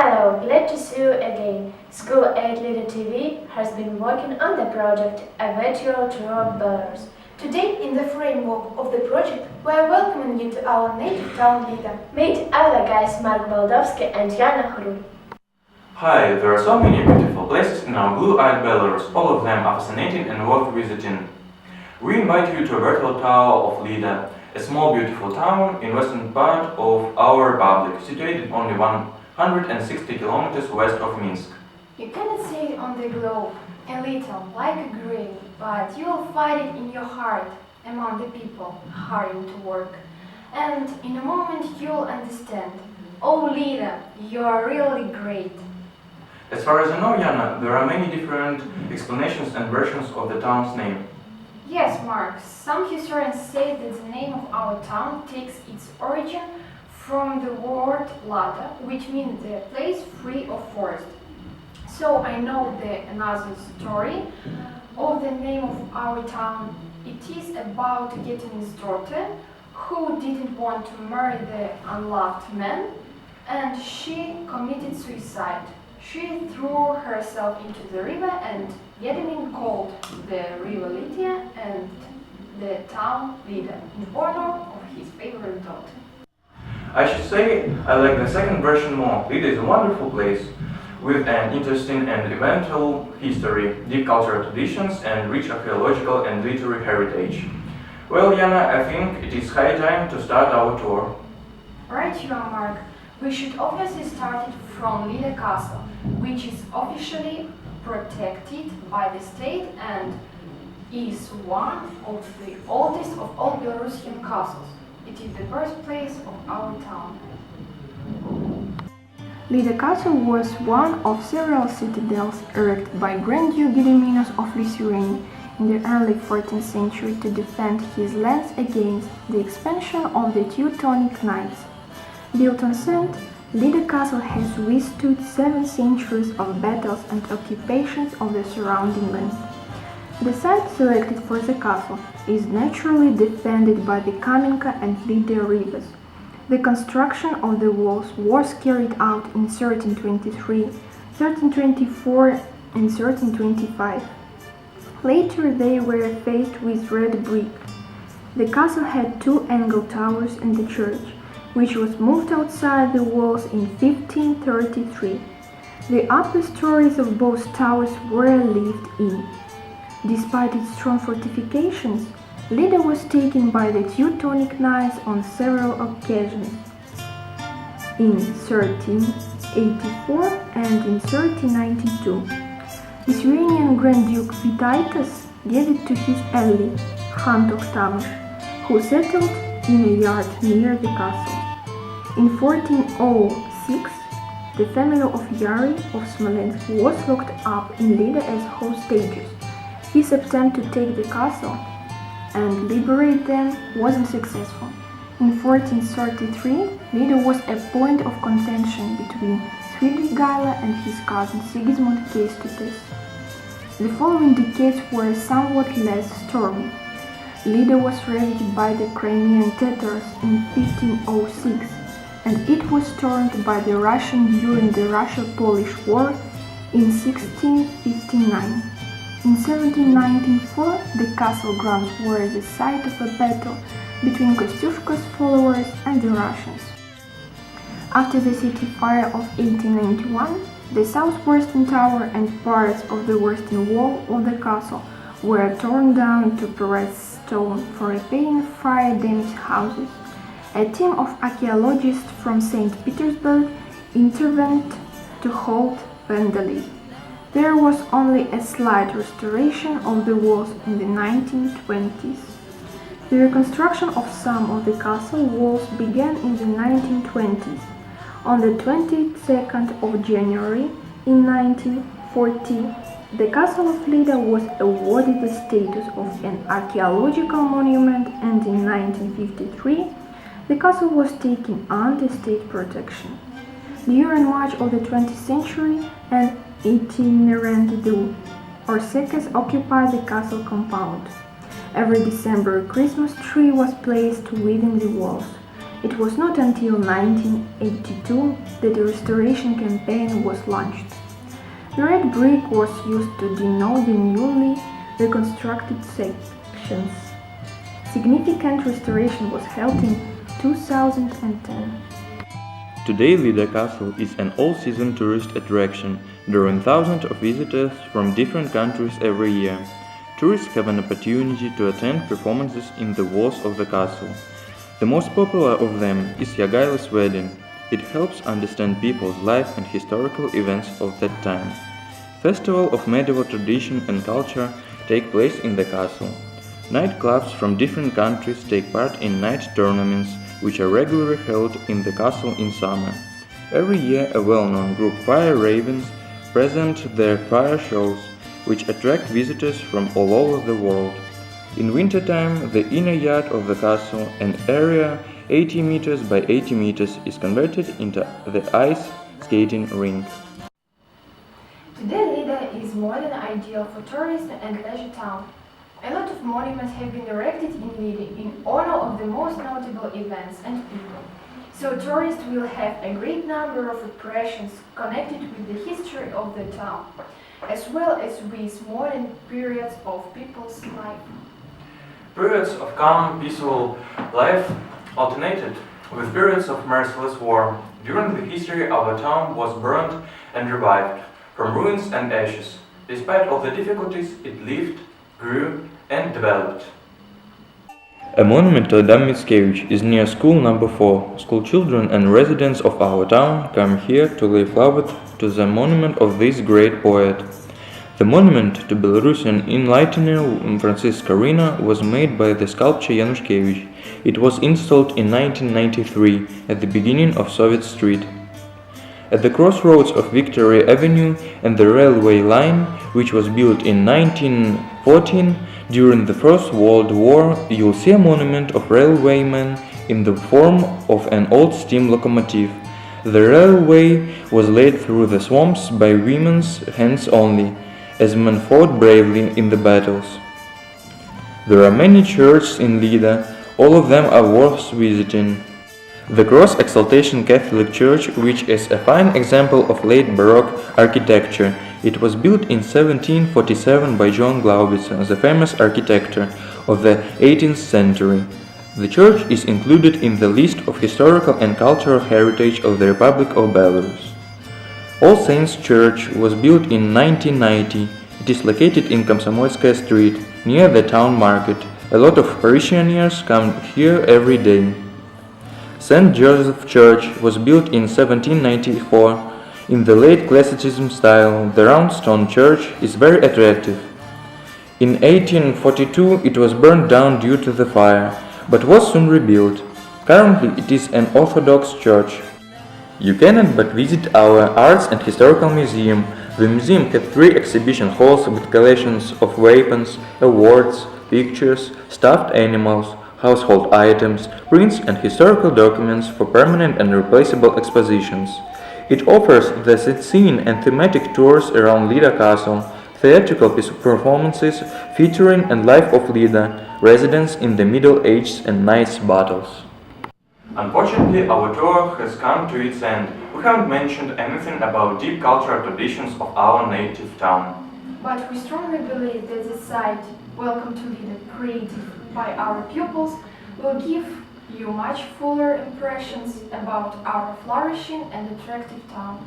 Hello, glad to see you again. School at Lida TV has been working on the project A Virtual Tour of Belarus. Today, in the framework of the project, we are welcoming you to our native town Lida. Meet other guys Mark Baldowski and Yana Hrul. Hi, there are so many beautiful places in our blue-eyed Belarus, all of them are fascinating and worth visiting. We invite you to a virtual tour of Lida, a small beautiful town in western part of our republic, situated only 160 kilometers west of Minsk. You cannot see it on the globe, a little, like a grain, but you will find it in your heart, among the people, hurrying to work. And in a moment you will understand. Oh Lida, you are really great. As far as I know, Yana, there are many different explanations and versions of the town's name. Yes, Mark, some historians say that the name of our town takes its origin from the word Lida, which means the place free of forest. So I know another story of the name of our town. It is about Gettin's daughter who didn't want to marry the unloved man, and she committed suicide. She threw herself into the river, and Gettin called the river Lydia and the town Lida in honor of his favorite daughter. I should say I like the second version more. Lida is a wonderful place with an interesting and eventful history, deep cultural traditions and rich archaeological and literary heritage. Well, Yana, I think it is high time to start our tour. Right you are, Mark. We should obviously start it from Lida Castle, which is officially protected by the state and is one of the oldest of all Belarusian castles. It is the birthplace of our town. Lida Castle was one of several citadels erected by Grand Duke Gediminas of Lithuania in the early 14th century to defend his lands against the expansion of the Teutonic Knights. Built on sand, Lida Castle has withstood 7 centuries of battles and occupations of the surrounding land. The site selected for the castle is naturally defended by the Kamenka and Lida rivers. The construction of the walls was carried out in 1323, 1324 and 1325. Later they were faced with red brick. The castle had 2 angle towers and the church, which was moved outside the walls in 1533. The upper stories of both towers were lived in. Despite its strong fortifications, Lida was taken by the Teutonic Knights on several occasions. In 1384 and in 1392. Lithuanian Grand Duke Vytautas gave it to his ally, Hunt of Tamas, who settled in a yard near the castle. In 1406, the family of Yari of Smolensk was locked up in Lida as hostages. His attempt to take the castle and liberate them wasn't successful. In 1433, Lida was a point of contention between Swedish Gyla and his cousin Sigismund Kęstutis. The following decades were somewhat less stormy. Lida was ravaged by the Crimean Tatars in 1506, and it was stormed by the Russians during the Russo-Polish War in 1659. In 1794, the castle grounds were the site of a battle between Kostyuszka's followers and the Russians. After the city fire of 1891, the southwestern tower and parts of the western wall of the castle were torn down to provide stone for repairing fire-damaged houses. A team of archaeologists from St. Petersburg intervened to halt vandalism. There was only a slight restoration of the walls in the 1920s. The reconstruction of some of the castle walls began in the 1920s. On the 22nd of January in 1940, the castle of Lida was awarded the status of an archaeological monument, and in 1953, the castle was taken under state protection. During much of the 20th century, an itinerant Jew or Sekas occupied the castle compound. Every December, a Christmas tree was placed within the walls. It was not until 1982 that a restoration campaign was launched. The red brick was used to denote the newly reconstructed sections. Significant restoration was held in 2010. Today, Lida Castle is an all-season tourist attraction, drawing thousands of visitors from different countries every year. Tourists have an opportunity to attend performances in the walls of the castle. The most popular of them is Jagaila's wedding. It helps understand people's life and historical events of that time. Festival of medieval tradition and culture take place in the castle. Nightclubs from different countries take part in night tournaments, which are regularly held in the castle in summer. Every year, a well-known group Fire Ravens present their fire shows, which attract visitors from all over the world. In wintertime, the inner yard of the castle, an area 80 meters by 80 meters, is converted into the ice skating rink. Today, Lida is more than ideal for tourism and leisure town. A lot of monuments have been erected in Lida in honor of the most notable events and people. So tourists will have a great number of impressions connected with the history of the town, as well as with modern periods of people's life. Periods of calm, peaceful life alternated with periods of merciless war. During the history, our town was burned and revived from ruins and ashes. Despite all the difficulties, it lived, grew, and developed. A monument to Adam Mickiewicz is near school number 4. School children and residents of our town come here to lay flowers to the monument of this great poet. The monument to Belarusian enlightener Francisc Scarina was made by the sculptor Januszkiewicz. It was installed in 1993 at the beginning of Soviet Street. At the crossroads of Victory Avenue and the railway line, which was built in 1914 during the First World War, you'll see a monument of railwaymen in the form of an old steam locomotive. The railway was laid through the swamps by women's hands only, as men fought bravely in the battles. There are many churches in Lida, all of them are worth visiting. The Cross Exaltation Catholic Church, which is a fine example of late Baroque architecture. It was built in 1747 by John Glaubitzer, the famous architect of the 18th century. The church is included in the list of historical and cultural heritage of the Republic of Belarus. All Saints Church was built in 1990. It is located in Komsomolskaya Street, near the town market. A lot of parishioners come here every day. St. Joseph Church was built in 1794 in the late Classicism style. The round stone church is very attractive. In 1842 it was burned down due to the fire, but was soon rebuilt. Currently it is an Orthodox church. You cannot but visit our Arts and Historical Museum. The museum had 3 exhibition halls with collections of weapons, awards, pictures, stuffed animals, household items, prints and historical documents for permanent and replaceable expositions. It offers the sightseeing and thematic tours around Lida Castle, theatrical performances featuring and life of Lida, residents in the Middle Ages and knights' battles. Unfortunately, our tour has come to its end. We haven't mentioned anything about deep cultural traditions of our native town. But we strongly believe that this site, Welcome to Lida, created by our pupils, will give you much fuller impressions about our flourishing and attractive town.